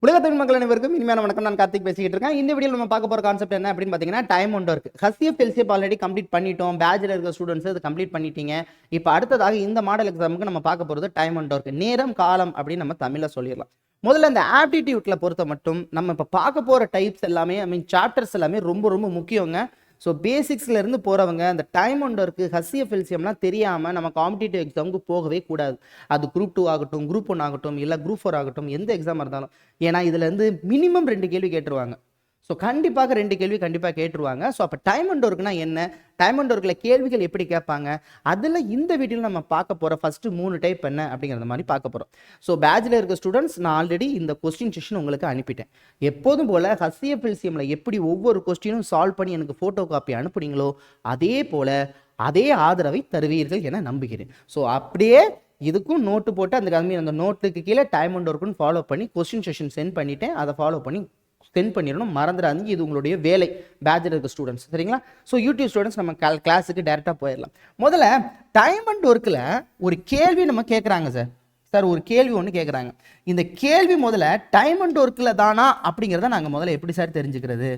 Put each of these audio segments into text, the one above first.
உலக தமிழ் மக்கள் அனைவருக்கும் இனிமையான வணக்கம். நான் கார்த்திக் பேசிக்கிட்டு இருக்கேன். இந்த வீடியோ நம்ம பார்க்க போற கான்செப்ட் என்ன அப்படின்னு பார்த்தீங்கன்னா, டைம் ஒன்று இருக்கு. ஹசிஎஃப் எல்சிஎஃப் ஆல்ரெடி கம்ப்ளீட் பண்ணிட்டோம். பேட்ச்ல இருக்க ஸ்டூடெண்ட்ஸ் அது கம்ப்ளீட் பண்ணிட்டீங்க. இப்போ அடுத்ததாக இந்த மாடல் எக்ஸாமுக்கு நம்ம பார்க்க போறது டைம் ஒன்று இருக்கு. நேரம் காலம் அப்படின்னு நம்ம தமிழ்ல சொல்லிடலாம். முதல்ல இந்த ஆப்டிடியூட்ல பொறுத்த மட்டும் நம்ம இப்போ பார்க்க போற டைப்ஸ் எல்லாமே சாப்டர்ஸ் எல்லாமே ரொம்ப ரொம்ப முக்கியங்க. ஸோ பேசிக்ஸ்லேருந்து போகிறவங்க அந்த டைம் ஒன்று இருக்குது ஹசிஎஃப் எல்சிஎம்லாம் தெரியாமல் நம்ம காம்படிட்டிவ் எக்ஸாமுக்கு போகவே கூடாது. அது குரூப் 2 ஆகட்டும், குரூப் 1 ஆகட்டும், இல்லை குரூப் 4 ஆகட்டும், எந்த எக்ஸாம் இருந்தாலும். ஏன்னா இதுலேருந்து மினிமம் 2 கேள்வி கேட்டுருவாங்க. ஸோ கண்டிப்பாக 2 கேள்வி கண்டிப்பாக கேட்டுருவாங்க. ஸோ அப்போ டைம் அண்ட் ஒர்க்குனா என்ன, டைம் அண்ட் ஒர்க்கில் கேள்விகள் எப்படி கேட்பாங்க, அதில் இந்த வீடியோவில் நம்ம பார்க்க போகிற ஃபஸ்ட்டு 3 டைப் என்ன அப்படிங்கிற மாதிரி பார்க்க போகிறோம். ஸோ பேட்சில் இருக்க ஸ்டூடெண்ட்ஸ் நான் ஆல்ரெடி இந்த கொஸ்டின் செஷன் உங்களுக்கு அனுப்பிட்டேன். எப்போதும் போல் ஹசிஎஃப் எல்சிஎம்ல எப்படி ஒவ்வொரு கொஸ்டினும் சால்வ் பண்ணி எனக்கு ஃபோட்டோ காப்பி அனுப்புனீங்களோ அதே போல் அதே ஆதரவை தருவீர்கள் என நம்புகிறேன். ஸோ அப்படியே இதுக்கும் நோட்டு போட்டு அந்த நோட்டுக்கு கீழே டைம் அண்ட் ஒர்க்குன்னு ஃபாலோ பண்ணி கொஸ்டின் செஷன் சென்ட் பண்ணிவிட்டேன். அதை ஃபாலோ பண்ணி சென்ட் பண்ணிடணும், மறந்துடாதீங்க. இது உங்களுடைய வேலை பேட்சில் இருக்க ஸ்டூடெண்ட்ஸ், சரிங்களா? ஸோ யூடியூப் ஸ்டூடெண்ட்ஸ் நம்ம கிளாஸுக்கு டேரெக்டாக போயிடலாம். முதல்ல டைம் அண்ட் ஒர்க்கில் ஒரு கேள்வி நம்ம கேட்குறாங்க சார் ஒரு கேள்வி ஒன்று கேட்குறாங்க. இந்த கேள்வி முதல்ல டைம் அண்ட் ஒர்க்கில் தானா அப்படிங்கிறத நாங்கள் முதல்ல எப்படி சார் தெரிஞ்சுக்கிறது?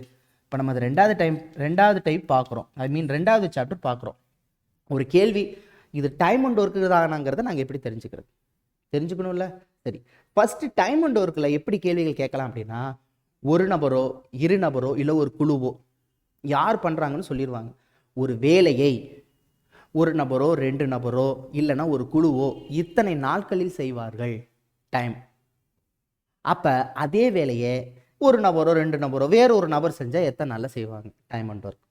இப்போ நம்ம அது ரெண்டாவது டைப் பார்க்குறோம். ரெண்டாவது சாப்டர் பார்க்குறோம். ஒரு கேள்வி இது டைம் அண்ட் ஒர்க்கு தானாங்கிறத நாங்கள் எப்படி தெரிஞ்சுக்கணும்ல? சரி, ஃபஸ்ட்டு டைம் அண்ட் ஒர்க்கில் எப்படி கேள்விகள் கேட்கலாம் அப்படின்னா, ஒரு நபரோ 2 நபரோ இல்லை ஒரு குழுவோ யார் பண்ணுறாங்கன்னு சொல்லிடுவாங்க. ஒரு வேலையை ஒரு நபரோ 2 நபரோ இல்லைன்னா ஒரு குழுவோ இத்தனை நாட்களில் செய்வார்கள் டைம். அப்போ அதே வேலையை ஒரு நபரோ 2 நபரோ வேற ஒரு நபர் செஞ்சால் எத்தனை நாளில் செய்வாங்க டைம் அண்ட் ஒர்க்?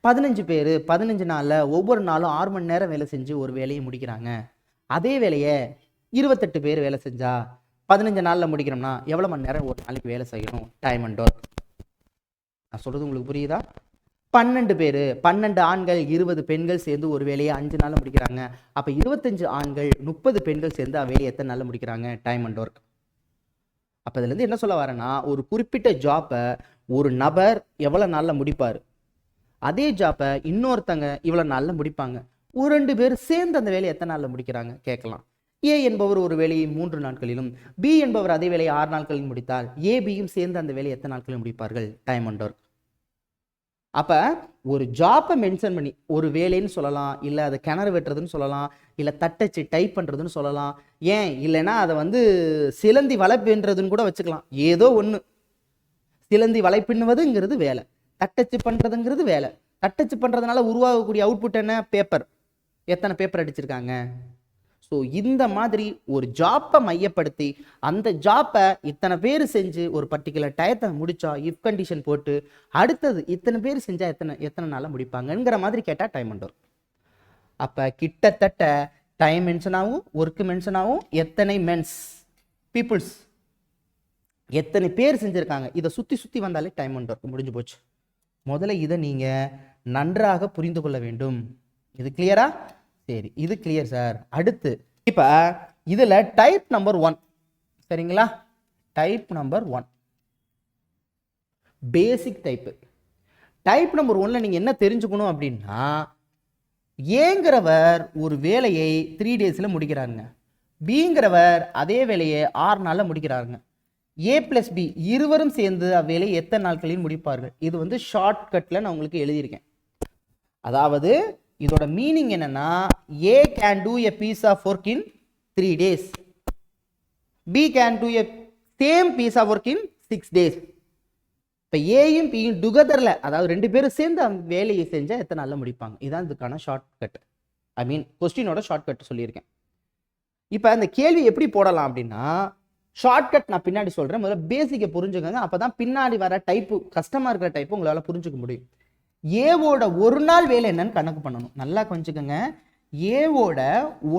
15 பேர் 15 நாளில் ஒவ்வொரு நாளும் 6 மணி நேரம் வேலை செஞ்சு ஒரு வேலையை முடிக்கிறாங்க. அதே வேலையை 28 பேர் வேலை செஞ்சா 15 நாளில் முடிக்கிறோம்னா எவ்வளோ மணி நேரம் ஒரு நாளைக்கு வேலை செய்யணும் டைம் அண்ட் ஒர்க்? நான் சொல்கிறது உங்களுக்கு புரியுதா? 12 பேர் 12 ஆண்கள் 20 பெண்கள் சேர்ந்து ஒரு வேலையை 5 நாளில் முடிக்கிறாங்க. அப்போ 25 ஆண்கள் 30 பெண்கள் சேர்ந்து வேலையை எத்தனை நாளில் முடிக்கிறாங்க டைம் அண்ட் ஒர்க்? அப்போ இதுலேருந்து என்ன சொல்ல வரேன்னா, ஒரு குறிப்பிட்ட ஜாப்பை ஒரு நபர் எவ்வளோ நாளில் முடிப்பார், அதே ஜாப்பை இன்னொருத்தங்க இவ்வளோ நாளில் முடிப்பாங்க. ஒரு 2 பேர் சேர்ந்து அந்த வேலையை எத்தனை நாளில் முடிக்கிறாங்க கேட்கலாம். ஏ என்பவர் ஒரு வேலையை 3 நாட்களிலும் பி என்பவர் அதே வேலையை 6 நாட்களில் முடித்தால் ஏ பியும் சேர்ந்து அந்த வேலையை எத்தனை நாட்களில் முடிப்பார்கள் டைம் அண்ட் ஒர்க்? அப்போ ஒரு ஜாப்பை மென்ஷன் பண்ணி ஒரு வேலைன்னு சொல்லலாம், இல்லை அதை கிணறு வெட்டுறதுன்னு சொல்லலாம், இல்லை தட்டச்சு டைப் பண்ணுறதுன்னு சொல்லலாம், ஏன் இல்லைன்னா அதை சிலந்தி வலைப்பின்றதுன்னு கூட வச்சுக்கலாம். ஏதோ ஒன்று, சிலந்தி வலைப்பின்னுவதுங்கிறது வேலை, தட்டச்சு பண்ணுறதுங்கிறது வேலை. தட்டச்சு பண்ணுறதுனால உருவாகக்கூடிய அவுட்புட் என்ன? பேப்பர். எத்தனை பேப்பர் அடிச்சிருக்காங்க? ஸோ இந்த மாதிரி ஒரு ஜாப்பை மையப்படுத்தி அந்த ஜாப்பை இத்தனை பேர் செஞ்சு ஒரு பர்டிகுலர் டயத்தை முடிச்சா இஃப் கண்டிஷன் போட்டு அடுத்தது இத்தனை பேர் செஞ்சால் எத்தனை நாளில் முடிப்பாங்கங்கிற மாதிரி கேட்டால் டைம் அண்ட் ஒர்க். அப்போ கிட்டத்தட்ட டைம் மென்ஷன் ஆகும், ஒர்க்கு மென்ஷன் ஆகும், எத்தனை மென்ஸ் பீப்புள்ஸ் எத்தனை பேர் செஞ்சுருக்காங்க, இதை சுற்றி வந்தாலே டைம் அண்ட் ஒர்க் முடிஞ்சு போச்சு. முதல்ல இதை நீங்கள் நன்றாக புரிந்து கொள்ள வேண்டும். இது கிளியரா? சரி, இது கிளியர் சார். அடுத்து இப்போ இதில் டைப் நம்பர் 1, சரிங்களா? டைப் நம்பர் 1 பேசிக் டைப்பு. டைப் நம்பர் 1ல் நீங்கள் என்ன தெரிஞ்சுக்கணும் அப்படின்னா, ஏங்கிறவர் ஒரு வேலையை 3 டேஸில் முடிக்கிறாங்க, பிங்கிறவர் அதே வேலையை 6 நாளில் முடிக்கிறாங்க. ஏ பிளஸ் பி இருவரும் சேர்ந்து அவ்வேலையை எத்தனை நாட்களில் முடிப்பார்கள்? இது ஷார்ட்கட்டில் நான் உங்களுக்கு எழுதியிருக்கேன். அதாவது இதோட மீனிங் என்னன்னா, A can do a piece of work in 3 days. B can do a same piece of work in 6 days. இப்போ ஏயும் பியும் டுகெதரில், அதாவது 2 பேரும் சேர்ந்து அந்த வேலையை செஞ்சால் எத்தனை நாளில் முடிப்பாங்க? இதுதான் இதுக்கான ஷார்ட்கட். கொஸ்டினோட ஷார்ட்கட் சொல்லியிருக்கேன். இப்போ அந்த கேள்வி எப்படி போடலாம் அப்படின்னா, ஷார்ட்கட் நான் பின்னாடி சொல்கிறேன், முதல்ல பேசிக்கை புரிஞ்சுக்கோங்க. அப்போ தான் பின்னாடி வர டைப்பு கஷ்டமாக இருக்கிற டைப்பு உங்களால் புரிஞ்சுக்க முடியும். ஏவோட ஒரு நாள் வேலை என்னன்னு கணக்கு பண்ணணும். நல்லா கொஞ்சிக்கோங்க. ஏவோட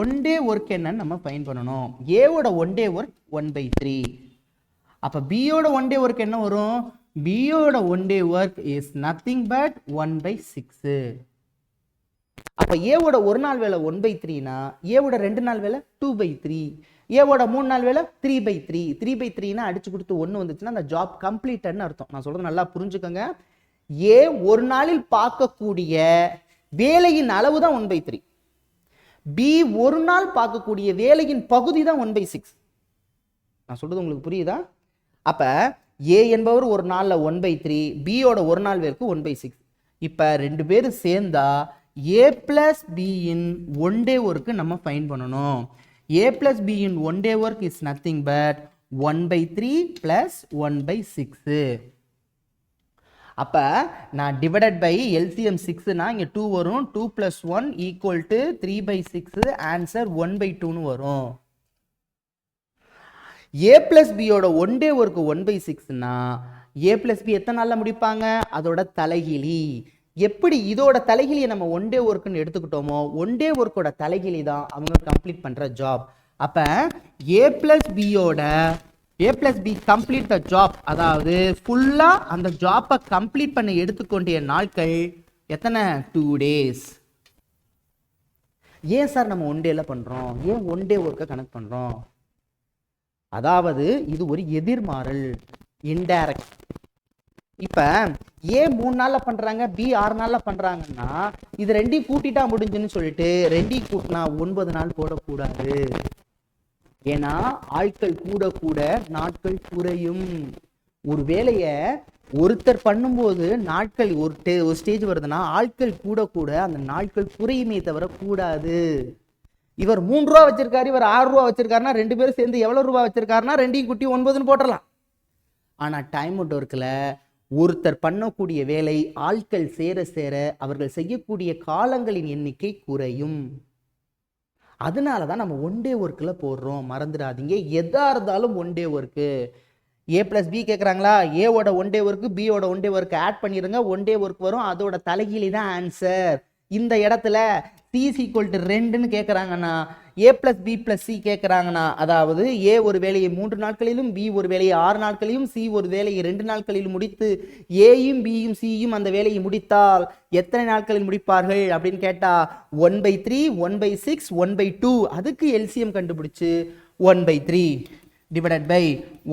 1 டே ஒர்க் என்னன்னு நம்ம ஃபைண்ட் பண்ணணும். ஏவோட 1 டே ஒர்க் 1/3. அப்போ பியோட 1 டே ஒர்க் என்ன வரும்? பியோட 1 day work is nothing but 1/6. அப்போ ஏவோட ஒரு நாள் வேலை 1/3னா ஏவோட 2 நாள் வேலை 2/3, ஏவோட 3 நாள் வேலை 3/3. 3/3னா அடிச்சு கொடுத்து 1 வந்துச்சுன்னா அந்த ஜாப் கம்ப்ளீட்டட்னு அர்த்தம். நான் சொல்றது நல்லா புரிஞ்சுக்கோங்க. ஏ ஒரு நாளில் பார்க்கக்கூடிய வேலையின் அளவு தான் 1/3. பி ஒரு நாள் பார்க்கக்கூடிய வேலையின் பகுதி தான் 1/6. நான் சொல்றது உங்களுக்கு புரியுதா? அப்போ ஏ என்பவர் ஒரு நாளில் 1/3, பியோட ஒரு நாள் வேருக்கு 1/6. இப்போ ரெண்டு பேரும் சேர்ந்தா ஏ பிளஸ் பியின் ஒன் டே ஒர்க்கு நம்ம ஃபைன் பண்ணணும். ஏ பிளஸ் பியின் one day work is nothing but 1/3 plus 1/6. அப்போ நான் டிவைடட் பை எல்சிஎம் 6னா இங்கே 2 வரும். 2 + 1 = 3/6. ஆன்சர் 1/2ன்னு வரும். ஏ பிளஸ் பியோட ஒன் டே ஒர்க்கு 1/6னா ஏ பிளஸ் பி எத்தனை நாளில் முடிப்பாங்க? அதோட தலைகிலி. எப்படி இதோட தலைகிலியை நம்ம ஒன் டே ஒர்க்குன்னு எடுத்துக்கிட்டோமோ ஒன் டே ஒர்க்கோட தலைகிலி தான் அவங்க கம்ப்ளீட் பண்ணுற ஜாப். அப்போ A plus B complete the job, அதாவது ஃபுல்லாக அந்த ஜாப்பை கம்ப்ளீட் பண்ண எடுத்துக்கொண்டிய நாட்கள் எத்தனை? 2 days. ஏன் சார் நம்ம ஒன் டேல பண்ணுறோம்? ஏன் ஒன் டே ஒர்க்கை கனெக்ட் பண்ணுறோம்? அதாவது இது ஒரு எதிர்மாறல், இன்டைரக்ட். இப்போ ஏ 3 நாளில் பண்ணுறாங்க, பி 6 நாளில் பண்ணுறாங்கன்னா இது ரெண்டையும் கூட்டிட்டா முடிஞ்சுன்னு சொல்லிட்டு ரெண்டையும் கூட்டினா 9 நாள் போடக்கூடாது. ஏன்னா ஆட்கள் கூட கூட நாட்கள் குறையும். ஒரு வேலையை ஒருத்தர் பண்ணும்போது நாட்கள் ஒரு ஸ்டேஜ் வருதுன்னா ஆட்கள் கூட கூட அந்த நாட்கள் குறையுமே தவிர கூடாது. இவர் 3 ரூபா வச்சிருக்காரு, இவர் 6 ரூபா வச்சிருக்காருன்னா ரெண்டு பேரும் சேர்ந்து எவ்வளவு ரூபா வச்சிருக்காருன்னா ரெண்டையும் குட்டி 9ன்னு போட்டுடலாம். ஆனா டைம் அவுட் ஒர்க்கில் ஒருத்தர் பண்ணக்கூடிய வேலை ஆட்கள் சேர சேர அவர்கள் செய்யக்கூடிய காலங்களின் எண்ணிக்கை குறையும். அதனால தான் நம்ம ஒன் டே ஒர்க்கில் போடுறோம். மறந்துடாதீங்க, எதா இருந்தாலும் ஒன் டே ஒர்க்கு. ஏ பிளஸ் பி கேட்குறாங்களா, ஏவோட ஒன் டே ஒர்க்கு பியோட ஒன் டே ஒர்க்கு ஆட் பண்ணிடுங்க, ஒன் டே ஒர்க் வரும். அதோட தலைகீழி தான் ஆன்சர். இந்த இடத்துல C = 2ன்னு கேட்குறாங்கன்னா ஏ பிளஸ் பி பிளஸ் சி கேட்குறாங்கன்னா, அதாவது ஏ ஒரு வேலையை 3 நாட்களிலும் பி ஒரு வேலையை 6 நாட்களிலும் சி ஒரு வேலையை 2 நாட்களிலும் முடித்து ஏயும் பியும் சியும் அந்த வேலையை முடித்தால் எத்தனை நாட்களில் முடிப்பார்கள் அப்படின்னு கேட்டா 1/3, 1/6, 1/2. அதுக்கு எல்சிஎம் கண்டுபிடிச்சு 1/3 டிவைடட் பை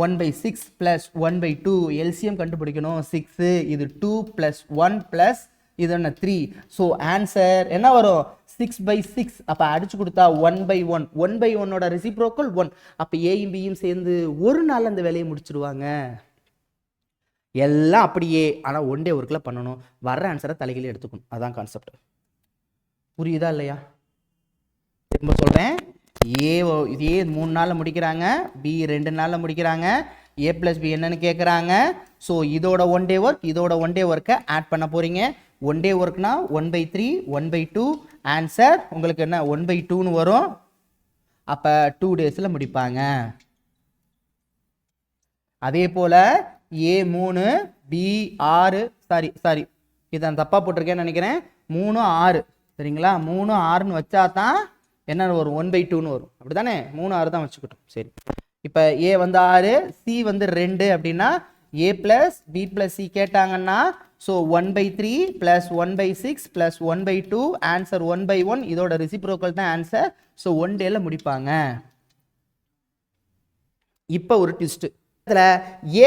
1/6 + 1/2 எல்சிஎம் கண்டுபிடிக்கணும். 6, இது 2 + 1 + இது என்ன 3. ஸோ ஆன்சர் என்ன வரும்? 6/6. அப்போ அடிச்சு கொடுத்தா 1/1. 1/1ஓட ரெசிப்ரோக்கல் 1. அப்போ ஏயும் பியும் சேர்ந்து ஒரு நாள் அந்த வேலையை முடிச்சிருவாங்க. எல்லாம் அப்படியே, ஆனால் ஒன் டே ஒர்க்கில் பண்ணணும். வர்ற ஆன்சரை தலைகீழ எடுத்துக்கணும். அதான் கான்செப்ட். புரியுதா இல்லையா? திரும்ப சொல்கிறேன். ஏ 3 நாளில் முடிக்கிறாங்க, பி 2 நாளில் முடிக்கிறாங்க, ஏ பிளஸ் பி என்னன்னு கேட்குறாங்க. ஸோ இதோட ஒன் டே ஒர்க் இதோட ஒன் டே ஒர்க்கை ஆட் பண்ண போகிறீங்க. One day ஒர்க்னா 1/3, 1/2. ஆன்சர் உங்களுக்கு என்ன 1/2ன்னு வரும். அப்போ 2 டேஸில் முடிப்பாங்க. அதே போல் ஏ 3, பி 6, சாரி இதை நான் தப்பாக போட்டிருக்கேன்னு நினைக்கிறேன். 3, 6 சரிங்களா? 3, 6ன்னு வச்சா தான் என்ன வரும்? 1/2ன்னு வரும். அப்படி தானே? 3, 6 தான் வச்சுக்கிட்டோம். சரி, இப்போ ஏ வந்து 6, சி வந்து 2 அப்படின்னா ஏ பிளஸ் பி பிளஸ் சி கேட்டாங்கன்னா ஸோ 1/3 + 1/6 + 1/2 ஆன்சர் 1/1. இதோட ரெசிப்ரோக்கல் தான் ஆன்சர். ஸோ ஒன் டேல முடிப்பாங்க. இப்போ ஒரு ட்விஸ்ட். இதில்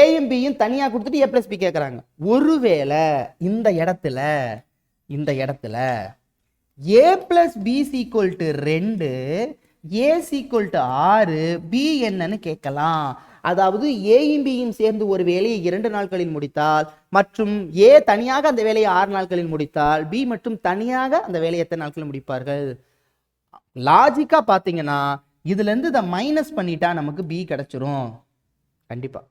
ஏயும் பியும் தனியாக கொடுத்துட்டு ஏ பிளஸ் பி கேட்குறாங்க. ஒருவேளை இந்த இடத்துல ஏ பிளஸ் பி = 2, ஏ = 6, பி என்னன்னு கேட்கலாம். அதாவது ஏயும் பியும் சேர்ந்து ஒரு வேலையை 2 நாட்களில் முடித்தால் மற்றும் ஏ தனியாக அந்த வேலையை 6 நாட்களில் முடித்தால் பி மற்றும் தனியாக அந்த வேலையை எத்தனை நாட்களில் முடிப்பார்கள்? லாஜிக்கா பார்த்தீங்கன்னா இதுல இருந்து இதை மைனஸ் பண்ணிட்டா நமக்கு பி கிடைச்சிரும். கண்டிப்பா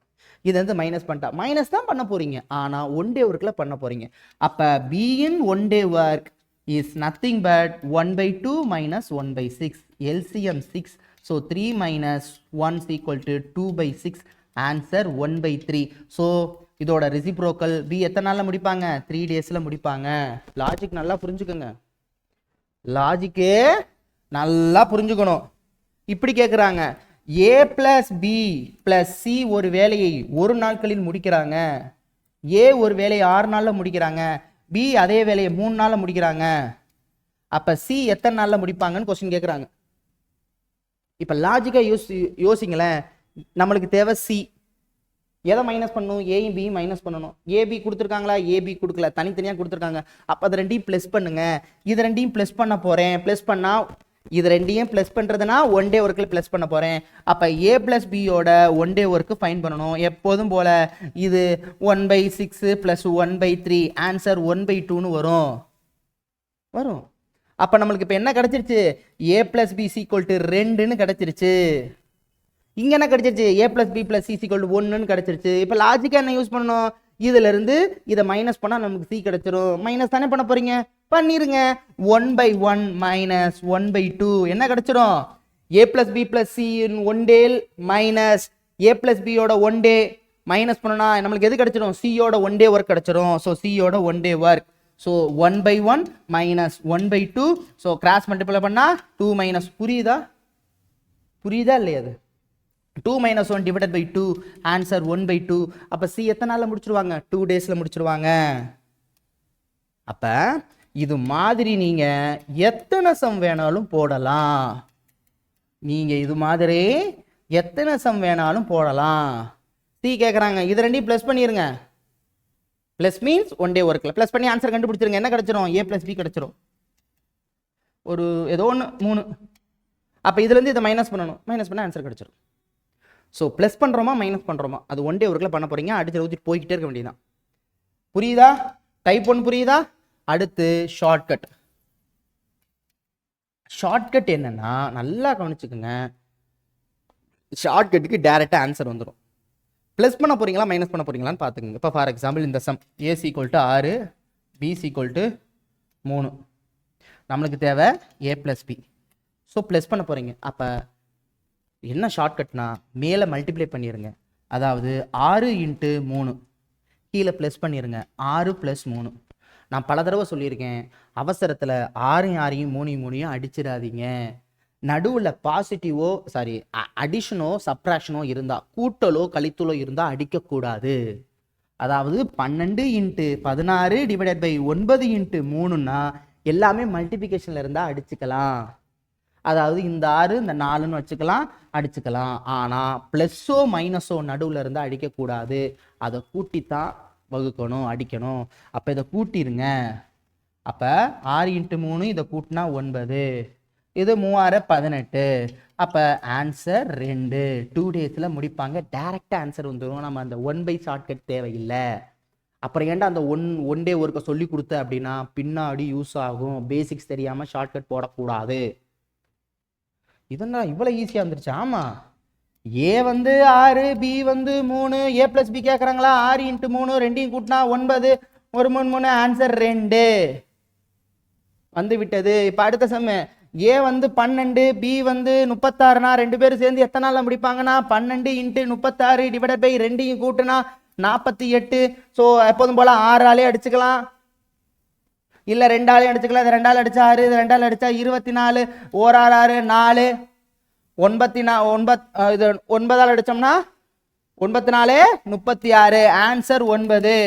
இது வந்து மைனஸ் பண்ணிட்டா மைனஸ் தான் பண்ண போறீங்க, ஆனா ஒன் டே ஒர்க்ல பண்ண போறீங்க. அப்ப be in one day work is nothing but 1/2 minus 1/6. LCM 6. So 3 minus 1 = 2/6. Answer 1/3. So இதோட ரெசிப்ரோக்கல் B எத்தனை நாள்ல முடிப்பாங்க? 3 டேஸ்ல முடிப்பாங்க. லாஜிக் நல்லா புரிஞ்சுக்கோங்க. லாஜிக்கு நல்லா புரிஞ்சுக்கணும். இப்படி கேட்குறாங்க, A plus B plus C ஒரு வேலையை 1 நாட்களில் முடிக்கிறாங்க, A ஒரு வேலையை 6 நாள்ல முடிக்கிறாங்க, பி அதே வேலையை 3 நாள்ல முடிக்கிறாங்க. அப்ப சி எத்தனை நாள்ல முடிப்பாங்கன்னு கொஸ்டின் கேட்குறாங்க. இப்ப லாஜிக்கா யோசிங்களேன். நம்மளுக்கு தேவை சி. எதை மைனஸ் பண்ணணும்? ஏயும் பியும் மைனஸ் பண்ணணும். ஏபி கொடுத்துருக்காங்களா? ஏபி கொடுக்கல, தனித்தனியாக கொடுத்துருக்காங்க. அப்போ அதை ரெண்டையும் ப்ளஸ் பண்ணுங்க. இது ரெண்டையும் ப்ளஸ் பண்ண போகிறேன். ப்ளஸ் பண்ணால் இது ரெண்டையும் ப்ளஸ் பண்ணுறதுனா ஒன் டே ஒர்க்கில் ப்ளஸ் பண்ண போகிறேன். அப்போ ஏ ப்ளஸ் பியோட ஒன் டே ஒர்க்கு ஃபைன் பண்ணணும். எப்போதும் போல் இது 1/6 + 1/3 ஆன்சர் 1/2ன்னு வரும். அப்போ நம்மளுக்கு இப்போ என்ன கிடச்சிருச்சு? ஏ ப்ளஸ் பி = 2ன்னு கிடச்சிருச்சு. இங்கே என்ன கிடச்சிருச்சு? ஏ ப்ளஸ் பி + சி = 1ன்னு கிடச்சிருச்சு. இப்போ லாஜிக்காக என்ன யூஸ் பண்ணணும்? இதிலிருந்து இதை மைனஸ் பண்ணால் நமக்கு சி கிடச்சிரும். மைனஸ் தானே பண்ண போகிறீங்க, பண்ணிருங்க. 1/1 - 1/2 என்ன கிடைச்சிரும்? a + b + c in one day minus a + b யோட ஒன் டே மைனஸ் பண்ணனா நம்மளுக்கு எது கிடைச்சிரும்? c யோட ஒன் டே ஒர்க் கிடைச்சிரும். ஸோ c யோட one day work. So 1/1 - 1/2. So cross multiply பண்ணா 2 - புரியுதா இல்லையா? அது 2 - 1 / 2 ஆன்சர் 1/2. அப்போ சி எத்தனை நாளில் முடிச்சிருவாங்க? 2 டேஸில் முடிச்சிருவாங்க. அப்போ இது மாதிரி நீங்கள் எத்தனை சம் வேணாலும் போடலாம். இது மாதிரி எத்தனை சம் வேணாலும் போடலாம். சி கேட்குறாங்க, இது ரெண்டையும் ப்ளஸ் பண்ணிடுங்க. ப்ளஸ் மீன்ஸ் ஒன் டே ஒர்க்கில் ப்ளஸ் பண்ணி ஆன்சர் கண்டுபிடிச்சிருங்க. என்ன கிடச்சிரும்? ஏ + பி கிடச்சிரும். ஒரு ஏதோ ஒன்று 3. அப்போ இதுலேருந்து இதை மைனஸ் பண்ணணும். மைனஸ் பண்ணால் ஆன்சர் கிடச்சிரும். ஸோ ப்ளஸ் பண்ணுறோமா மைனஸ் பண்ணுறோமா அது ஒன் டே ஒர்க்கில் பண்ண போகிறீங்க. அடிச்சு ஊற்றிட்டு போய்கிட்டே இருக்க வேண்டியதான். புரியுதா? டைப் 1 புரியுதா? அடுத்து ஷார்ட்கட். ஷார்ட்கட் என்னன்னா நல்லா கவனிச்சுக்குங்க. ஷார்ட்கட்டுக்கு டைரெக்டாக ஆன்சர் வந்துடும். ப்ளஸ் பண்ண போகிறீங்களா மைனஸ் பண்ண போகிறீங்களான்னு பார்த்துக்குங்க. இப்போ ஃபார் எக்ஸாம்பிள் இந்த சம் a = 6 b = 3. நம்மளுக்கு தேவை a + b. ஸோ ப்ளஸ் பண்ண போகிறீங்க. அப்போ என்ன ஷார்ட்கட்னா மேலே மல்டிப்ளை பண்ணிடுங்க. அதாவது 6 × 3 கீழே ப்ளஸ் பண்ணிடுங்க. 6 + 3. நான் பல தடவை சொல்லியிருக்கேன், அவசரத்தில் 6 6 3 அடிச்சிடாதீங்க. நடுவில் பாசிட்டிவோ அடிஷனோ சப்ராக்ஷனோ இருந்தால், கூட்டலோ கழித்தலோ இருந்தால் அடிக்கக்கூடாது. அதாவது 12 × 16 / 9 × 3ன்னா எல்லாமே மல்டிபிகேஷனில் இருந்தால் அடிச்சுக்கலாம். அதாவது இந்த 6 இந்த 4ன்னு வச்சுக்கலாம், அடிச்சுக்கலாம். ஆனால் ப்ளஸ்ஸோ மைனஸோ நடுவில் இருந்தால் அடிக்கக்கூடாது. அதை கூட்டித்தான் வகுக்கணும், அடிக்கணும். அப்போ இதை கூட்டிருங்க. அப்போ 6 × 3 இதை கூட்டினா 9, இது 3 × 18. அப்போ ஆன்சர் 2. 2 டேஸில் முடிப்பாங்க. டைரக்டாக ஆன்சர் வந்துடும். நம்ம அந்த 1/, ஷார்ட்கட் தேவையில்லை. அப்புறம் ஏன்டா அந்த ஒன் டே ஒர்க்கை சொல்லி கொடுத்த அப்படின்னா பின்னாடி யூஸ் ஆகும். பேசிக்ஸ் தெரியாமல் ஷார்ட்கட் போடக்கூடாது. இதெல்லாம் இவ்வளோ ஈஸியாக வந்துருச்சு. ஆமாம், ஏ 6 பி 3 a + b கேட்குறாங்களா? 6 × 3 ரெண்டையும் கூட்டினா 9, 1 3 3 ஆன்சர் 2 வந்து விட்டது. இப்போ அடுத்த சம் ஏ 12 பி 36னா 2 பேரும் சேர்ந்து எத்தனை நாளில் முடிப்பாங்கன்னா 12 × 36 / ரெண்டையும் கூட்டினா 48. ஸோ எப்போதும் போல் 6 ஆளே அடிச்சுக்கலாம், இல்லை 2 ஆளையும் அடிச்சுக்கலாம். இது 2 ஆள் அடிச்சா 6, இது 2 ஆள் அடிச்சா 24, 1 6 4 இது 9 ஆள் அடிச்சோம்னா 9 4 36 ஆன்சர் 9.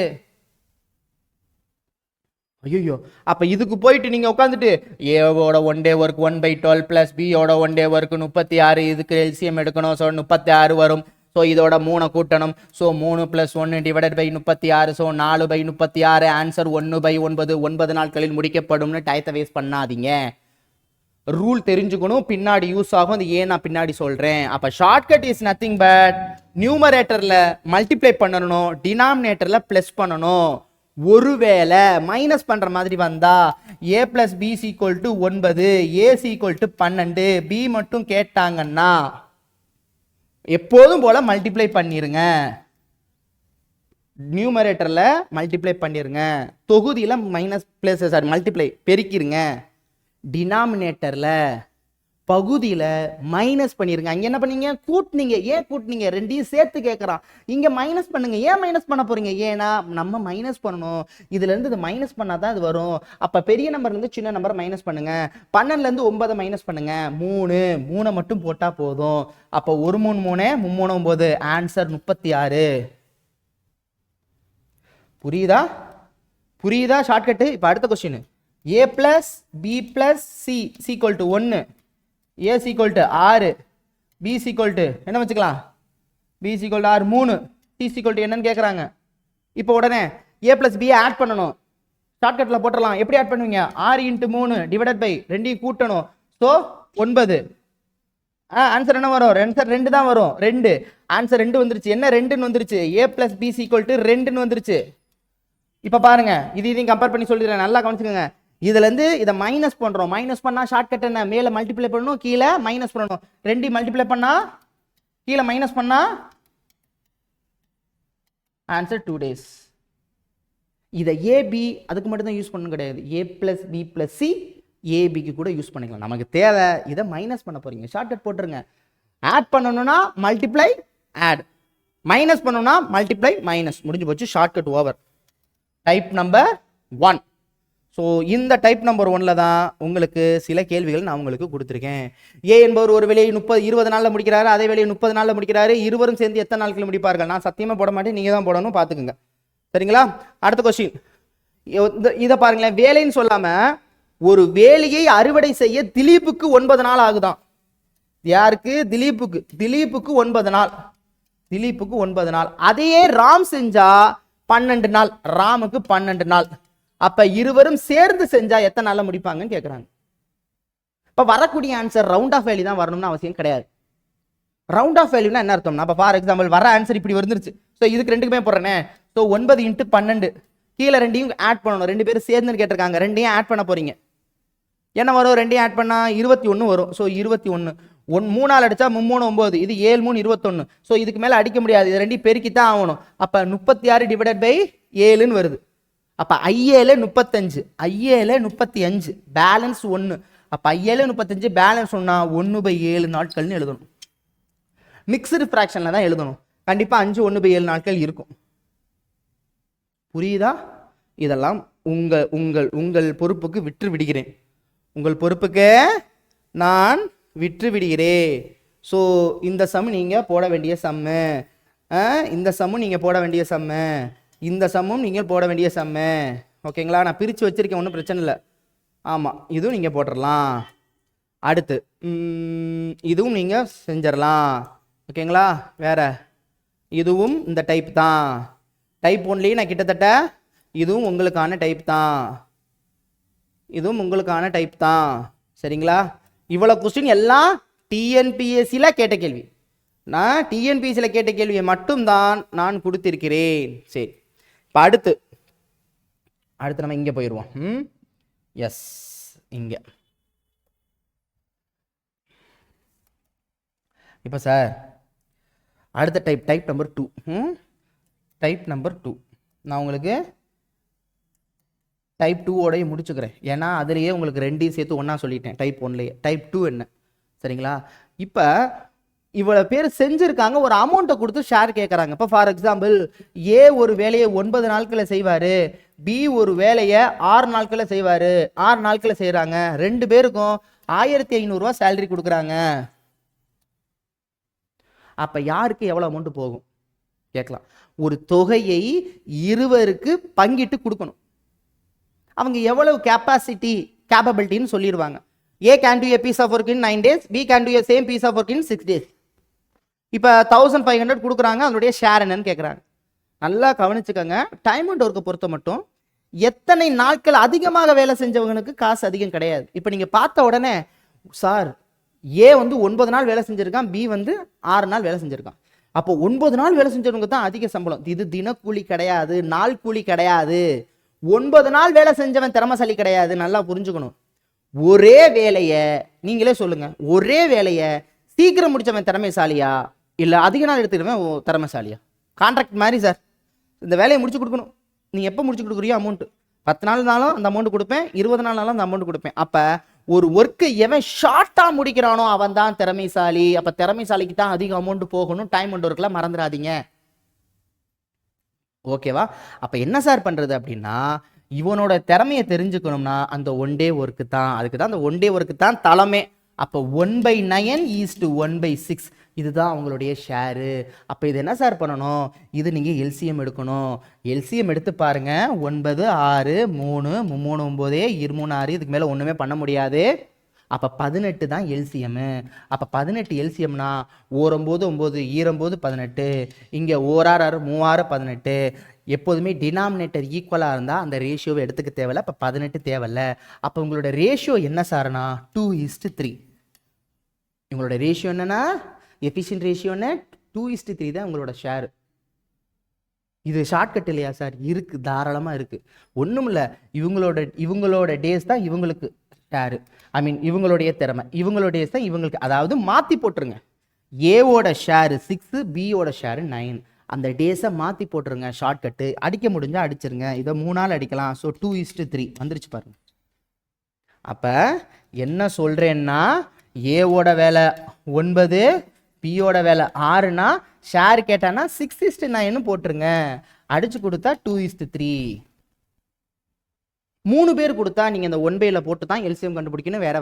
ஐயோ, அப்ப இதுக்கு போயிட்டு நீங்க உட்காந்துட்டு ஏவோட ஒன் டே ஒர்க் 1/12 + பியோட ஒன் டே ஒர்க் 36, இதுக்கு எல்சிஎம் எடுக்கணும். ஸோ 36 வரும். ஸோ இதோட 3 கூட்டணும். ஸோ 3 + 1 / 36. So 4/36 answer 1/9. 9 நாட்களில் முடிக்கப்படும்னு டயத்தை வேஸ்ட் பண்ணாதீங்க. ரூல் தெரிஞ்சுக்கணும், பின்னாடி யூஸ் ஆகும். அது ஏன் நான் பின்னாடி சொல்றேன். அப்ப ஷார்ட்கட் இஸ் நத்திங் பட் நியூமரேட்டர்ல மல்டிப்ளை பண்ணணும், டினாமினேட்டர்ல பிளஸ் பண்ணணும். ஒருவேளை மைனஸ் பண்ற மாதிரி வந்தா a + b = 9, a = 12, b மட்டும் கேட்டாங்கன்னா எப்போதும் போல மல்டிப்ளை பண்ணிருங்க. நியூமரேட்டர்ல மல்டிப்ளை பண்ணிருங்க, தொகுதியில மைனஸ் பிளஸ் மல்டிப்ளை பெருக்கிருங்க. டினாமினேட்டர்ல பகுதியில மைனஸ் பண்ணிருங்க. அங்க என்ன பண்ணீங்க? கூட்டினீங்க. ஏன் கூட்டினீங்க? ரெண்டையும் சேர்த்து கேட்கறான். இங்க மைனஸ் பண்ணுங்க. ஏன் மைனஸ் பண்ண போறீங்க? ஏன்னா நம்ம மைனஸ் பண்ணணும். இதுல இருந்து இது மைனஸ் பண்ணாதான் இது வரும். அப்ப பெரிய நம்பர்ல இருந்து சின்ன நம்பர் மைனஸ் பண்ணுங்க. 12ல இருந்து 9 மைனஸ் பண்ணுங்க. 3 மட்டும் போட்டா போதும். அப்ப 1 3 3 3 9 ஆன்சர் 36. புரியுதா ஷார்ட்கட்? இப்ப அடுத்த question a + b + c = 1, a = 6, b = என்ன வச்சுக்கலாம்? b = 6 3, c = என்னன்னு கேக்குறாங்க. இப்போ உடனே a + b ஆட் பண்ணணும். ஷார்ட்கட்ல போட்டுறலாம். எப்படி ஆட் பண்ணுவீங்க? 6 × 3 / ரெண்டையும் கூட்டணும். ஸோ 9. ஆன்சர் என்ன வரும்? ஆன்சர் 2 தான் வரும். 2 ஆன்சர் 2 வந்துருச்சு. என்ன 2ன்னு வந்துருச்சு? a plus b is equal to 2ன்னு வந்துருச்சு. இப்போ பாருங்க, இதையும் கம்பேர் பண்ணி சொல்லிடுறேன், நல்லா கவனிச்சுக்கோங்க. இதுல இருந்து இதை மைனஸ் பண்றோம். மைனஸ் பண்ணா ஷார்ட்கட் என்ன? மேல மல்டிப்ளை பண்ணணும், கீழே மைனஸ் பண்ணணும். 2 மல்டிப்ளை பண்ணா கீழே மைனஸ் பண்ணா ஆன்சர் 2 days. இதை ஏபி அதுக்கு மட்டும் தான் யூஸ் பண்ணணும் கிடையாது. a plus b plus c ஏபிக்கு கூட யூஸ் பண்ணிக்கலாம். நமக்கு தேவை இதை மைனஸ் பண்ண போறீங்க, ஷார்ட்கட் போட்டுருங்க. ஆட் பண்ணணும்னா மல்டிப்ளை ஆட், மைனஸ் பண்ணணும்னா மல்டிப்ளை மைனஸ், முடிஞ்சு போச்சு, shortcut over. Type number 1. So இந்த டைப் நம்பர் 1ல தான் உங்களுக்கு சில கேள்விகள் நான் உங்களுக்கு கொடுத்துருக்கேன். ஏ என்பவர் ஒரு வேலையை 20 நாளில் முடிக்கிறாரு, அதே வேலையை 30 நாளில் முடிக்கிறாரு. இருவரும் சேர்ந்து எத்தனை நாட்களில் முடிப்பார்கள்? நான் சத்தியமாக போட மாட்டேன், நீங்கள் தான் போடணும், பார்த்துக்குங்க. சரிங்களா? அடுத்த கொஸ்டின் இதை பாருங்களேன். வேலைன்னு சொல்லாம ஒரு வேலையை அறுவடை செய்ய திலீப்புக்கு 9 நாள் ஆகுதான். யாருக்கு? திலீப்புக்கு. திலீப்புக்கு 9 நாள். திலீப்புக்கு 9 நாள். அதையே ராம் செஞ்சா 12 நாள். ராமுக்கு 12 நாள். அப்ப இருவரும் சேர்ந்து செஞ்சா எத்தனை நாள்ல முடிப்பாங்கன்னு கேட்கறாங்க. இப்ப வரக்கூடிய ஆன்சர் ரவுண்ட் ஆஃப் வேல்யூ தான் வரணும்னு அவசியம் கிடையாது. ரவுண்ட் ஆஃப் வேல்யூனா என்ன அர்த்தம்னா, அப்ப ஃபார் எக்ஸாம்பிள் வர ஆன்சர் இப்படி வந்துருச்சு. ஸோ இதுக்கு ரெண்டுக்குமே போடுறேனே. ஸோ 9 × 12 கீழே 2யும் ஆட் பண்ணணும். 2 பேரும் சேர்ந்துன்னு கேட்டிருக்காங்க, 2யும் ஆட் பண்ண போறீங்க. என்ன வரும்? 2யும் ஆட் பண்ணா 21 வரும். ஸோ 21 3 ஆல் அடிச்சா 3 9, இது 7 3 21. ஸோ இதுக்கு மேல அடிக்க முடியாது, இது 2யும் பெருக்கித்தான் ஆகணும். அப்ப 36 டிவைடட் பை 7ன்னு வருது. அப்ப 5 35, 5 35, பேலன்ஸ் 1. அப்ப 5 35 பேலன்ஸ் 1/7 நாட்கள்னு எழுதணும். மிக்ஸ்டு ஃபிராக்ஷன்ல தான் எழுதணும். கண்டிப்பா 5 1/7 நாட்கள் இருக்கும். புரியுதா? இதெல்லாம் உங்கள் உங்கள் உங்கள் பொறுப்புக்கு விற்று விடுகிறேன். உங்கள் பொறுப்புக்கு நான் விற்று விடுகிறேன். ஸோ இந்த சம் நீங்கள் போட வேண்டிய சம்மு, இந்த சம்மும் நீங்கள் போட வேண்டிய சம்மு, இந்த சம்மும் நீங்கள் போட வேண்டிய சம்மு. ஓகேங்களா? நான் பிரித்து வச்சுருக்கேன், ஒன்றும் பிரச்சனை இல்லை. ஆமாம், இதுவும் நீங்கள் போட்டுடலாம். அடுத்து இதுவும் நீங்கள் செஞ்சிடலாம். ஓகேங்களா? வேற இதுவும் இந்த டைப் தான். டைப் 1லேயே நான் கிட்டத்தட்ட இதுவும் உங்களுக்கான டைப் தான், இதுவும் உங்களுக்கான டைப் தான். சரிங்களா? இவ்வளோ கொஸ்டின் எல்லாம் டிஎன்பிஎஸ்சியில் கேட்ட கேள்வி. நான் டிஎன்பிஎஸ்சியில் கேட்ட கேள்வியை மட்டும்தான் நான் கொடுத்திருக்கிறேன். சரி, இப்போ அடுத்து நம்ம இங்கே போயிடுவோம். எஸ், இங்கே இப்போ சார் அடுத்த டைப் நம்பர் 2. டைப் நம்பர் 2 நான் உங்களுக்கு டைப் 2ஓடையே முடிச்சுக்கிறேன். ஏன்னா அதுலேயே உங்களுக்கு 2யும் சேர்த்து ஒன்றா சொல்லிட்டேன் டைப் 1லேயே. டைப் 2 என்ன? சரிங்களா? இப்போ இவ்வளோ பேர் செஞ்சுருக்காங்க, ஒரு அமௌண்ட்டை கொடுத்து ஷேர் கேட்குறாங்க. இப்போ ஃபார் எக்ஸாம்பிள் ஏ ஒரு வேலையை 9 நாட்களில் செய்வார், பி ஒரு வேலையை 6 நாட்களில் செய்வார். 6 நாட்களில் செய்கிறாங்க. 2 பேருக்கும் 1500 ரூபா சேலரி கொடுக்குறாங்க. அப்போ யாருக்கு எவ்வளோ அமௌண்ட் போகும் கேட்கலாம். ஒரு தொகையை இருவருக்கு பங்கிட்டு கொடுக்கணும். அவங்க எவ்வளவு கேப்பபிலிட்டின்னு சொல்லிடுவாங்க. A can do a piece of work in 9 days, B can do a same piece of work in 6 days. இப்போ 1500 கொடுக்குறாங்க, அதனுடைய ஷேர் என்னன்னு கேட்குறாங்க. நல்லா கவனிச்சுக்கோங்க. டைம் அண்ட் ஒர்க்கை பொறுத்த மட்டும் எத்தனை நாட்கள் அதிகமாக வேலை செஞ்சவங்களுக்கு காசு அதிகம் கிடையாது. இப்போ நீங்கள் பார்த்த உடனே சார் ஏ 9 நாள் வேலை செஞ்சுருக்கான், பி 6 நாள் வேலை செஞ்சுருக்கான். அப்போ 9 நாள் வேலை செஞ்சவங்க தான் அதிக சம்பளம். இது தினக்கூலி கிடையாது, நாள் கூலி கிடையாது. 9 நாள் வேலை செஞ்சவன் திறமைசாலி கிடையாது. நல்லா புரிஞ்சுக்கணும். ஒரே வேலையை நீங்களே சொல்லுங்க, ஒரே வேலையை சீக்கிரம் முடிச்சவன் திறமைசாலியா இல்லை அதிக நாள் எடுத்துக்கிறவன் திறமைசாலியா? கான்ட்ராக்ட் மாதிரி சார், இந்த வேலையை முடிச்சு கொடுக்கணும். நீங்கள் எப்போ முடிச்சு கொடுக்குறியோ அமௌண்ட்டு 10 நாள்னாலும் அந்த அமௌண்ட் கொடுப்பேன், 20 நாள்னாலும் அந்த அமௌண்ட் கொடுப்பேன். அப்போ ஒரு ஒர்க்கை எவன் ஷார்ட்டாக முடிக்கிறானோ அவன் தான் திறமைசாலி. அப்போ திறமைசாலிக்கு தான் அதிக அமௌண்ட் போகணும். டைம் அண்ட் ஒர்க்கெலாம் மறந்துடாதீங்க. ஓகேவா? அப்போ என்ன சார் பண்ணுறது அப்படின்னா, இவனோட திறமையை தெரிஞ்சுக்கணும்னா அந்த 1 day ஒர்க்கு தான், அதுக்கு தான் அந்த 1 day ஒர்க்கு தான் தலைமை. அப்போ 1/9 = 1/6 இதுதான் அவங்களுடைய ஷேரு. அப்போ இது என்ன சார் பண்ணணும்? இது நீங்கள் எல்சிஎம் எடுக்கணும். எல்சிஎம் எடுத்து பாருங்க. 9 6 3 3 9 2 6, இதுக்கு மேலே ஒன்றுமே பண்ண முடியாது. அப்போ 18 தான் எல்சிஎம்மு. அப்போ 18 எல்சிஎம்னா 9 9 9 18, இங்கே 1 6 3 6 18. எப்போதுமே டினாமினேட்டர் ஈக்குவலாக இருந்தால் அந்த ரேஷியோவை எடுத்துக்க தேவையில்ல. அப்போ 18 தேவையில்ல. அப்போ உங்களோட ரேஷியோ என்ன சார்னா 2:3. இவங்களோட ரேஷியோ என்னன்னா எஃபிஷியன்ட் ரேஷியோ என்ன 2:3 தான் உங்களோட ஷேர். இது ஷார்ட்கட் இல்லையா சார்? இருக்கு, தாராளமா இருக்கு. ஒன்றும் இல்லை, இவங்களோட டேஸ் தான் இவங்களுக்கு ஷேரு, ஐ மீன் இவங்களுடைய திறமை, இவங்களோட டேஸ் தான் இவங்களுக்கு. அதாவது மாற்றி போட்டுருங்க, ஏவோட ஷேரு 6, பியோட ஷேரு 9. அந்த டேஸை மாற்றி போட்டுருங்க. ஷார்ட்கட்டு அடிக்க முடிஞ்சால் அடிச்சிருங்க. இதை 3 நாள் அடிக்கலாம். ஸோ 2:3 வந்துருச்சு பாருங்க. அப்போ என்ன சொல்கிறேன்னா, ஏவோட வேலை 9, பியோட வேலை 6னா ஷேர் கேட்டானா 6:9 போட்டுருங்க. அடிச்சு கொடுத்தா 2:3. 3 பேர் கொடுத்தா நீங்கள் இந்த 1/ல போட்டு தான் எல்சிஎம் கண்டுபிடிக்கணும். வேற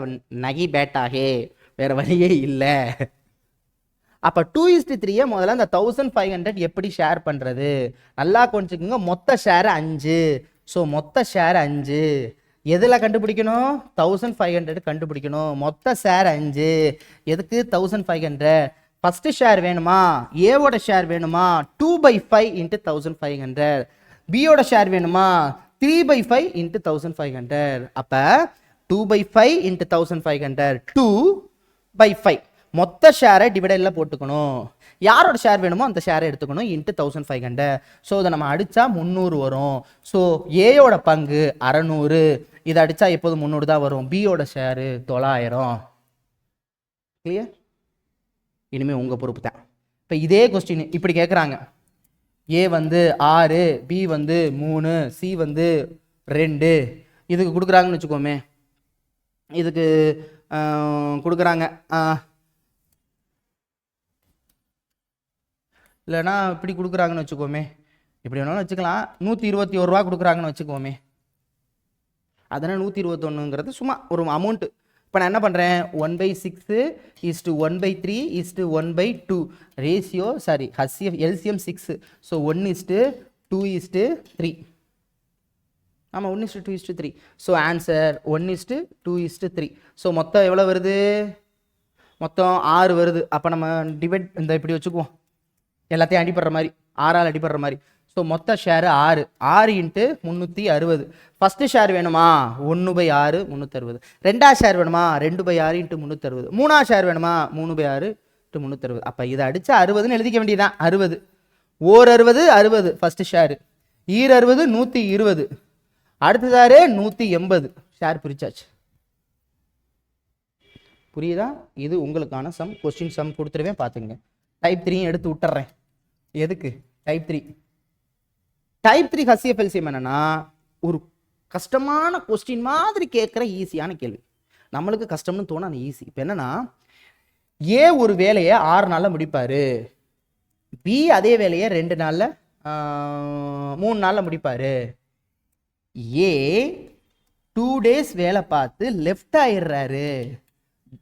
நகி பேட்டாகே, வேற வழியே இல்லை. அப்போ 2:3 முதல்ல அந்த 1500 எப்படி ஷேர் பண்ணுறது? நல்லா கொஞ்சிக்கோங்க. மொத்த ஷேர் 5. ஸோ மொத்த ஷேர் 5 எதில் கண்டுபிடிக்கணும்? 1500 கண்டுபிடிக்கணும். மொத்த ஷேர் 5. எதுக்கு 1500? ஃபர்ஸ்ட் ஷேர் வேணுமா? ஏவோட ஷேர் வேணுமா? 2/5 × 1500. பியோட ஷேர் வேணுமா? 3/5 × 1500. அப்போ 2/5 × 1500 2/5. மொத்த ஷேரை டிவைடரில் போட்டுக்கணும். யாரோட ஷேர் வேணுமோ அந்த ஷேரை எடுத்துக்கணும் × 1500. ஸோ இதை நம்ம அடித்தா 300 வரும். ஸோ ஏயோட பங்கு 600. இதை அடித்தா எப்போதும் 300 தான் வரும். பியோட ஷேரு 900. கிளியர்? இனிமேல் உங்கள் பொறுப்பு தான். இப்போ இதே கொஸ்டின் இப்படி கேட்குறாங்க. ஏ வந்து 6, பி வந்து 3, சி வந்து 2. இதுக்கு கொடுக்குறாங்கன்னு வச்சுக்கோமே. இதுக்கு கொடுக்குறாங்க. இல்லைனா இப்படி கொடுக்குறாங்கன்னு வச்சுக்கோமே. இப்படி வேணாலும் வச்சுக்கலாம். 121 ரூபா கொடுக்குறாங்கன்னு வச்சுக்கோமே. அதனால் 121ங்கிறது சும்மா ஒரு அமௌண்ட்டு. இப்போ நான் என்ன பண்ணுறேன்? 1/6 = 1/3 = 1/2 ரேஷியோ, சாரி எல்சிஎம் 6. ஸோ 1:2:3. ஆமாம், 1:2:3. So answer 1:2:3. ஸோ மொத்தம் எவ்வளோ வருது? மொத்தம் 6 வருது. அப்போ நம்ம டிவைட் இந்த இப்படி வச்சுக்குவோம், எல்லாத்தையும் அடிப்படுற மாதிரி, 6ஆல் அடிப்படுற மாதிரி. ஸோ மொத்த ஷேரு 6. 6 × 360. ஃபஸ்ட்டு ஷேர் வேணுமா? 1/6 360. ரெண்டாவது ஷேர் வேணுமா? 2/6 × 360. மூணாவது ஷேர் வேணுமா? 3/6 × 360. அப்போ இதை அடித்து 60ன்னு எழுதிக்க வேண்டியதுதான். 60 ஓர் 60 60 ஃபஸ்ட்டு ஷேரு. 60 120. அடுத்த ஷேரு 180. ஷேர் பிரிச்சாச்சு. புரியுதா? இது உங்களுக்கான சம். கொஸ்டின் சம் கொடுத்துருவேன், பார்த்துங்க. டைப் 3 எடுத்து விட்டுறேன். எதுக்கு டைப் 3? டைப் 3 ஹச்சிஎஃப் எல்சிஎம் என்னன்னா, ஒரு கஷ்டமான கொஸ்டின் மாதிரி கேட்குற ஈஸியான கேள்வி. நம்மளுக்கு கஷ்டம்னு தோணும், அது ஈஸி. இப்போ என்னன்னா, ஏ ஒரு வேலையை 6 நாளில் முடிப்பார், பி அதே வேலையை 2 நாளில் 3 நாளில் முடிப்பார். ஏ 2 days வேலை பார்த்து லெஃப்ட் ஆயிடுறாரு.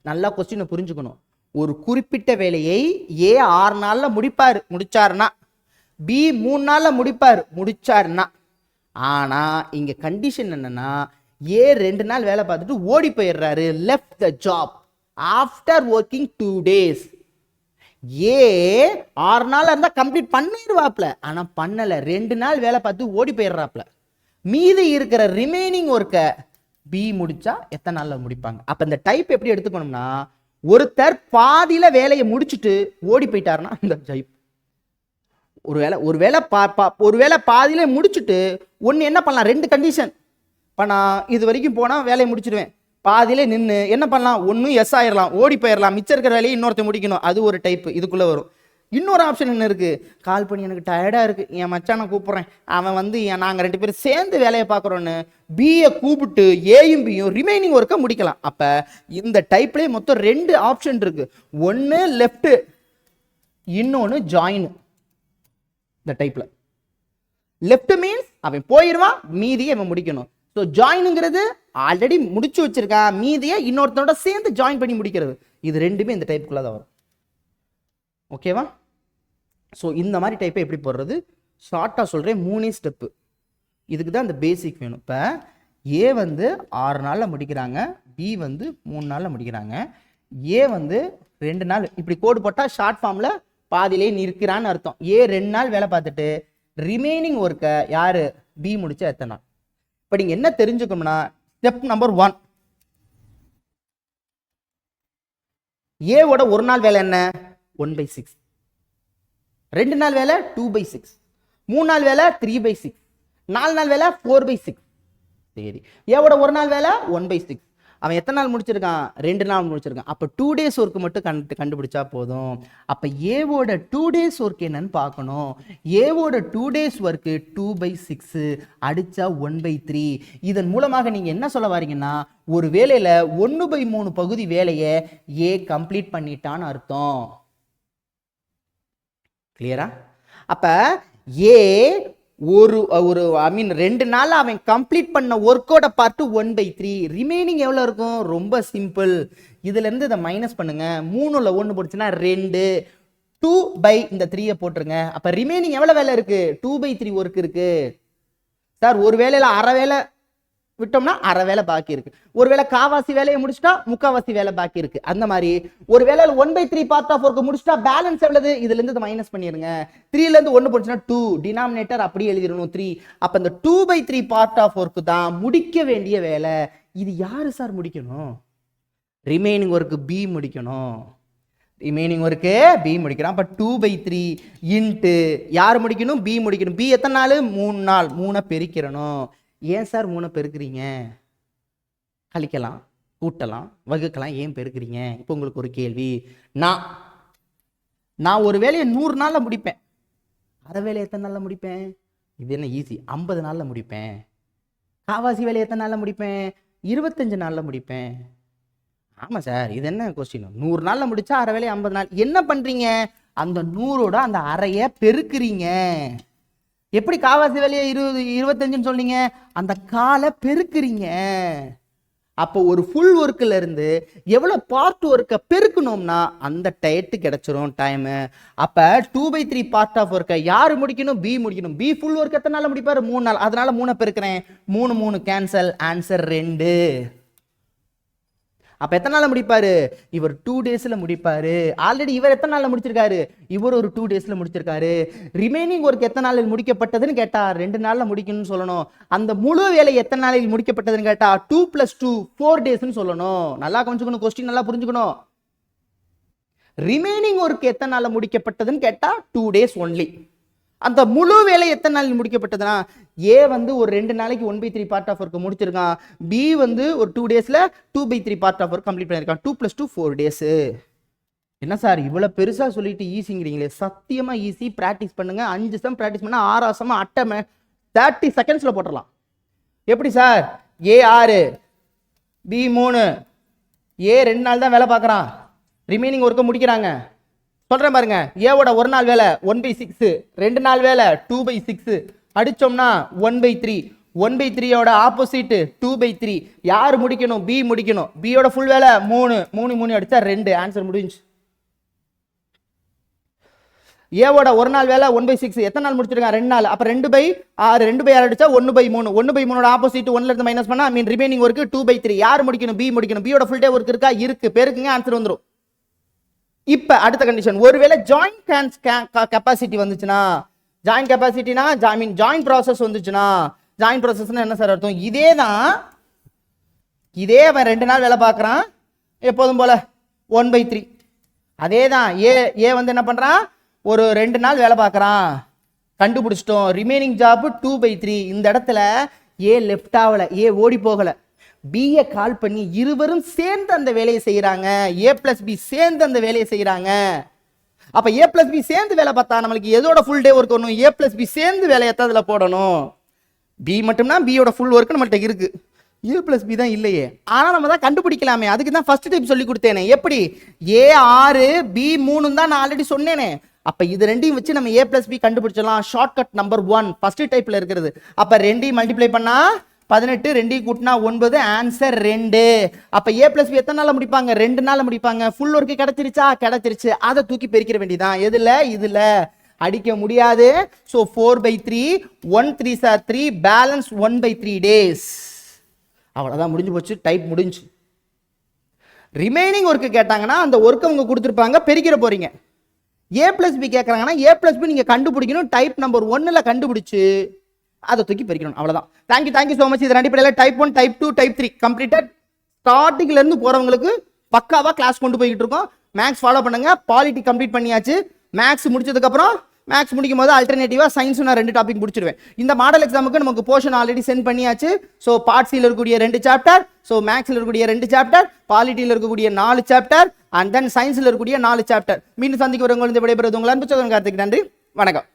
நல்லா கொஸ்டினை புரிஞ்சுக்கணும். ஒரு குறிப்பிட்ட வேலையை ஏ 6 நாளில் முடிச்சாருன்னா, பி 3 நாளில் முடிச்சாருன்னா. ஆனால் இங்கே கண்டிஷன் என்னன்னா, ஏ 2 நாள் வேலை பார்த்துட்டு ஓடி போயிடுறாரு. Left the job after working 2 days. ஏ 6 நாள் இருந்தால் கம்ப்ளீட் பண்ணிடுவாப்ல, ஆனால் பண்ணலை. 2 நாள் வேலை பார்த்து ஓடி போயிடுறாப்ல. மீதி இருக்கிற ரிமைனிங் ஒர்க்கை பி முடிச்சா எத்தனை நாளில் முடிப்பாங்க? அப்போ இந்த டைப் எப்படி எடுத்துக்கணும்னா, ஒருத்தர் பாதியில வேலையை முடிச்சுட்டு ஓடி போயிட்டாருன்னா இந்த டைப். ஒருவேளை பாதியில முடிச்சுட்டு ஒன்று என்ன பண்ணலாம்? 2 கண்டிஷன். இப்போ நான் இது வரைக்கும் போனால் வேலையை முடிச்சிடுவேன். பாதியில நின்று என்ன பண்ணலாம்? ஒன்று எஸ் ஆயிடலாம், ஓடி போயிடலாம். மிச்சம் இருக்கிற வேலையை இன்னொருத்த முடிக்கணும். அது ஒரு டைப்பு, இதுக்குள்ளே வரும். இன்னொரு ஆப்ஷன் என்ன இருக்குது? கால் பண்ணி எனக்கு டயர்டாக இருக்குது, என் மச்சானை கூப்பிட்றேன், அவன் வந்து நாங்கள் 2 பேரும் சேர்ந்து வேலையை பார்க்குறோன்னு பியை கூப்பிட்டு ஏயும் பியும் ரிமைனிங் ஒர்க்கை முடிக்கலாம். அப்போ இந்த டைப்லேயே மொத்தம் 2 ஆப்ஷன் இருக்குது. ஒன்று லெஃப்ட்டு, இன்னொன்று ஜாயின். இந்த டைப்பில் லெஃப்ட் மீன்ஸ் அவன் போயிடுவான், மீதியை அவன் முடிக்கணும். ஸோ ஜாயினுங்கிறது ஆல்ரெடி முடிச்சு வச்சிருக்கான், மீதியை இன்னொருத்தனோட சேர்ந்து ஜாயின் பண்ணி முடிக்கிறது. இது ரெண்டுமே இந்த டைப்புக்குள்ளே தான் வரும். ஓகேவா? ஸோ இந்த மாதிரி டைப்பை எப்படி போடுறது ஷார்ட்டாக சொல்கிறேன். 3 ஸ்டெப்பு. இதுக்கு தான் இந்த பேசிக் வேணும். இப்போ ஏ வந்து 6 நாளில் முடிக்கிறாங்க, பி வந்து 3 நாளில் முடிக்கிறாங்க, ஏ வந்து 2 நாள். இப்படி கோடு போட்டால் ஷார்ட் ஃபார்மில் பாதியிலே நிற்கிறான்னு அர்த்தம். ஏ 2 நாள் வேலை பார்த்துட்டு ரிமைனிங் ஒர்க்கை யார்? பி முடிச்சா எத்தனை நாள்? இப்போ நீங்கள் என்ன தெரிஞ்சுக்கணும்னா, ஸ்டெப் நம்பர் 1, ஏவோட ஒரு நாள் வேலை என்ன 1/6, 2 நாள் வேலை 2/6, 3 நாள் வேலை 3/6, 4 நாள் வேலை 4/6. சரி, ஏவோட ஒரு நாள் வேலை 1/6. அவன் எத்தனை நாள் முடிச்சிருக்கான்? 2 நாள் முடிச்சிருக்கான். அப்போ 2 days ஒர்க் மட்டும் கண்டுபிடிச்சா போதும். அப்போ ஏவோட 2 days ஒர்க் என்னன்னு பார்க்கணும். ஏவோட 2 days ஒர்க்கு 2/6 அடிச்சா 1/3. இதன் மூலமாக நீங்க என்ன சொல்ல வரீங்கன்னா, ஒரு வேலையில 1/3 பகுதி வேலையை ஏ கம்ப்ளீட் பண்ணிட்டான்னு அர்த்தம். கிளியரா? அப்ப ஏ ஒரு 2 நாள் அவன் கம்ப்ளீட் பண்ண ஒர்க்கோட பார்ட் 1/3. ரிமைனிங் எவ்வளவு இருக்கும்? ரொம்ப சிம்பிள். இதுல இருந்து இதை மைனஸ் பண்ணுங்க. 3ல 1 போடுச்சுன்னா 2, 2/3 போட்டுருங்க. அப்ப ரிமைனிங் எவ்வளவு வேலை இருக்கு? 2/3 ஒர்க் இருக்கு. சார் ஒரு வேலையில அரை வேலை விட்டோம்னா அரை வேலை பாக்கி இருக்கு. ஒருவேளை காவாசி வேலையை முடிச்சுட்டா முக்காவாசி வேலை பாக்கி இருக்கு. அந்த மாதிரி ஒரு வேலையில 1/3 பார்ட் ஆஃப் ஒர்க் முடிச்சுட்டா பேலன்ஸ் எவ்வளவு? இதுல இருந்து மைனஸ் பண்ணிருங்க. 3ல இருந்து 1 போச்சுன்னா 2, டினாமினேட்டர் அப்படியே எழுதிடணும் 3. அப்ப இந்த 2/3 பார்ட் ஆஃப் ஒர்க் தான் முடிக்க வேண்டிய வேலை. இது யாரு சார் முடிக்கணும்? ரிமைனிங் ஒர்க் பி முடிக்கணும். ரிமைனிங் ஒர்க்கு பி முடிக்கிறான். அப்ப 2/3 இன்ட்டு யார் முடிக்கணும்? பி முடிக்கணும். பி எத்தனை நாள்? 3 நாள். 3 பெருக்கிறணும். ஏன் சார் 3 பெருக்கிறீங்க? கழிக்கலாம், கூட்டலாம், வகுக்கலாம், ஏன் பெருக்கிறீங்க? இப்போ உங்களுக்கு ஒரு கேள்வி. நான் ஒரு வேலையை 100 நாள்ல முடிப்பேன். அரை வேலையை எத்தனை நாள்ல முடிப்பேன்? இது என்ன ஈஸி, 50 நாள்ல முடிப்பேன். காவாசி வேலையை எத்தனை நாள்ல முடிப்பேன்? 25 நாள்ல முடிப்பேன். ஆமா சார், இது என்ன கொஸ்டின்? 100 நாள்ல முடிச்சா அரை வேலையை 50 நாள். என்ன பண்றீங்க? அந்த 100ஓட அந்த அறைய பெருக்குறீங்க. எப்படி காவாசி வேலையை 25ன்னு சொன்னீங்க? அந்த காலை பெருக்குறீங்க. அப்போ ஒரு ஃபுல் ஒர்க்ல இருந்து எவ்வளவு பார்ட் ஒர்க்கை பெருக்கணும்னா அந்த டயத்து கிடைச்சிரும் டைம். அப்ப 2/3 பார்ட் ஆஃப் ஒர்க்கை யாரு முடிக்கணும்? பி முடிக்கணும். பி ஃபுல் ஒர்க் எத்தனை நாள் முடிப்பாரு? 3 நாள். அதனால 3 பெருக்கிறேன். 3 கேன்சல். ஆன்சர் 2. அப்ப எத்தனை நாள்ல முடிப்பாரு? இவர் 2 daysல முடிப்பாரு. ஆல்ரெடி இவர் எத்தனை நாள்ல முடிச்சிருக்காரு? இவர் ஒரு 2 daysல முடிச்சிருக்காரு. ரிமைனிங் ஒர்க் எத்தனை நாளில் முடிக்கப்பட்டதுன்னு கேட்டா 2 நாள்ல முடிக்கணும்னு சொல்லணும். அந்த முழு வேலை எத்தனை நாளில் முடிக்கப்பட்டதுன்னு கேட்டா 2 + 2 4 daysன்னு சொல்லணும். நல்லா கவனிச்சுக்கணும், கொஸ்டின் நல்லா புரிஞ்சுக்கணும். ரிமைனிங் ஒர்க் எத்தனை நாள்ல முடிக்கப்பட்டதுன்னு கேட்டா 2 days ஒன்லி. அந்த முழு வேலை எத்தனை நாளில் முடிக்கப்பட்டதுன்னா ஏ வந்து ஒரு 2 நாளைக்கு 1/3 பார்ட் ஆஃப் ஒர்க் முடிச்சிருக்கான். பி வந்து ஒரு 2 daysல 2/3 பார்ட் ஆஃப் ஒர்க் கம்ப்ளீட் பண்ணிருக்கான். 2 + 2 4 days. என்ன சார் இவ்வளவு பெருசா சொல்லிட்டு ஈஸிங்கிறீங்களே? சத்தியமா ஈஸி. பிராக்டிஸ் பண்ணுங்க. 5 சம் பிராக்டிஸ் பண்ணா 6 சம் அட்டை 30 செகண்ட்ஸ்ல போட்டுடலாம். எப்படி சார்? ஏ 6, பி 3, ஏ 2 நாள் தான் வேலை பார்க்கறான். ரிமைனிங் ஒர்க்கை முடிக்கிறாங்க. சொல்றேன் பாருங்க. ஏவோட ஒரு நாள் வேலை 1/6, 2 நாள் வேலை 2/6 அடிச்சோம்னா 1/3. 1/3யோட ஆப்போசிட் 2/3. யார் முடிக்கணும்? பி முடிக்கணும். பியோட ஃபுல் வேலை 3 அடிச்சா 2. ஆன்சர் முடிஞ்சு. ஏவோட ஒரு நாள் வேலை 1/6 எத்தனை நாள் முடிச்சிருக்காங்க? 2 நாள். அப்ப 2/6 2/6 அடிச்சா 1/3. 1/3ஓட ஆப்போசிட் 1ல இருந்து மைனஸ் பண்ணா ரிமைனிங் ஒர்க் 2/3. யார் முடிக்கணும்? பி முடிக்கணும். பியோட ஃபுல் டே ஒர்க் இருக்கா? இருக்கு. பெருக்குங்க, ஆன்சர் வந்துரும். இப்ப அடுத்த கண்டிஷன், ஒருவேளை ஜாயிண்ட் கெப்பாசிட்டி வந்துச்சுன்னா, ஜாயிண்ட் கெப்பாசிட்டினா ஜாயிண்ட் ப்ராசஸ் வந்துச்சுன்னா, ஜாயிண்ட் ப்ராசஸ்னா என்ன சார் அர்த்தம்? இதே அவன் 2 நாள் வேலை பார்க்கறான் எப்போதும் போல 1/3. அதே தான் ஏ வந்து என்ன பண்றான்? ஒரு 2 நாள் வேலை பார்க்கறான். கண்டுபிடிச்சிட்டோம். Remaining job 2/3. இந்த இடத்துல ஏ லெஃப்ட் ஆகல, ஏ ஓடி போகல. பிஏ கால் பண்ணி இருவரும் சேர்ந்து அந்த வேலையை செய்யறாங்க. ஏ பிளஸ் பி சேர்ந்து அந்த வேலையை செய்யறாங்க. அப்ப ஏ பிளஸ் பி சேர்ந்து வேலை பார்த்தா நம்மளுக்கு எதோட ஃபுல் டே ஒர்க் வரணும்? ஏ பிளஸ் பி சேர்ந்து வேலையை அதுல போடணும். பி மட்டும்னா பியோட ஃபுல் ஒர்க் நம்மள்ட்ட இருக்கு. ஏ பிளஸ் பி தான் இல்லையே. ஆனா நம்ம தான் கண்டுபிடிக்கலாமே. அதுக்கு தான் ஃபர்ஸ்ட் டைப் சொல்லி கொடுத்தேனே. எப்படி? ஏ 6 பி 3 தான் நான் ஆல்ரெடி சொன்னேனே. அப்ப இது ரெண்டையும் வச்சு நம்ம ஏ பிளஸ் பி கண்டுபிடிச்சலாம். ஷார்ட்கட் நம்பர் 1 ஃபர்ஸ்ட் டைப்ல இருக்கிறது. அப்ப 2 மல்டிப்ளை பண்ணா 18, 2 கூட்டினா 9. ஆன்சர் 2. அப்ப ஏ பிளஸ் பி எத்தனை நாள்ல முடிப்பாங்க? 2 நாள்ல முடிப்பாங்க. ஃபுல் ஒர்க் கிடைச்சிருச்சா? கிடைச்சிருச்சு. அதை தூக்கி பெருக்கிற வேண்டியதான். இதுல அடிக்க முடியாது. So 4/3, 1 3s are 3, balance 1/3 days. அவ்வளவுதான், முடிஞ்சு போச்சு. டைப் முடிஞ்சு. ரிமைனிங் ஒர்க் கேட்டாங்கன்னா அந்த ஒர்க்கை அவங்க கொடுத்துருப்பாங்க, பெருக்கிற போறீங்க. ஏ பிளஸ் பி கேட்கறாங்கன்னா ஏ பிளஸ் பி நீங்க கண்டுபிடிக்கணும். டைப் நம்பர் 1ல கண்டுபிடிச்சு அதை தூக்கி பெருக்கணும். அவ்வளவுதான். Thank you so much. இதன் அடிப்படையில் டைப் 1, டைப் 2, டைப் 3 கம்ப்ளீட்டட். ஸ்டார்டிங்ல இருந்து போறவங்களுக்கு பக்காவா கிளாஸ் கொண்டு போய்கிட்டு இருக்கோம். மேக்ஸ் ஃபாலோ பண்ணுங்க. பாலிட்டி கம்ப்ளீட் பண்ணியாச்சு. மேக்ஸ் முடிச்சதுக்கப்புறம் மேக்ஸ் முடிக்கும் போது அல்டர்னேட்டிவா சயின்ஸ் நான் 2 டாபிக் முடிச்சிடுவேன். இந்த மாடல் எக்ஸாமுக்கு நமக்கு போர்ஷன் ஆல்ரெடி சென்ட் பண்ணியாச்சு. ஸோ பார்ட் சியில் இருக்கக்கூடிய 2 சாப்டர், ஸோ மேக்ஸில் இருக்கக்கூடிய 2 சாப்டர், பாலிட்டியில் இருக்கக்கூடிய 4 சாப்டர், அண்ட் தென் சயின்ஸில் இருக்கக்கூடிய 4 சாப்டர். மீண்டும் சந்திக்க வரவங்க விடைபெறுவது உங்கள் அன்பு சகோதரன் கார்த்திக். நன்றி, வணக்கம்.